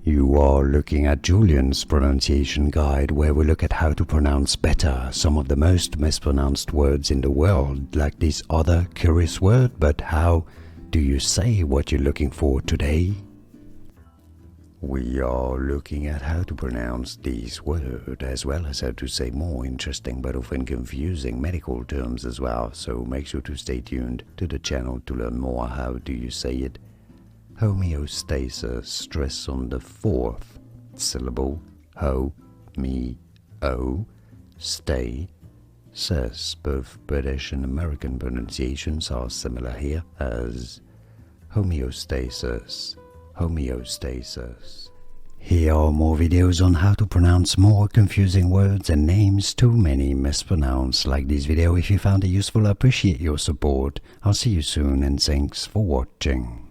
You are looking at Julian's pronunciation guide, where we look at how to pronounce better some of the most mispronounced words in the world, like this other curious word. But how do you say what you're looking for today? We are looking at how to pronounce this word, as well as how to say more interesting but often confusing medical terms as well, so make sure to stay tuned to the channel to learn more. How do you say it? Homeostasis, stress on the fourth syllable, ho, me, o, stay, sis. Both British and American pronunciations are similar here as homeostasis, homeostasis. Here are more videos on how to pronounce more confusing words and names too many mispronounced. Like this video if you found it useful. I appreciate your support. I'll see you soon and thanks for watching.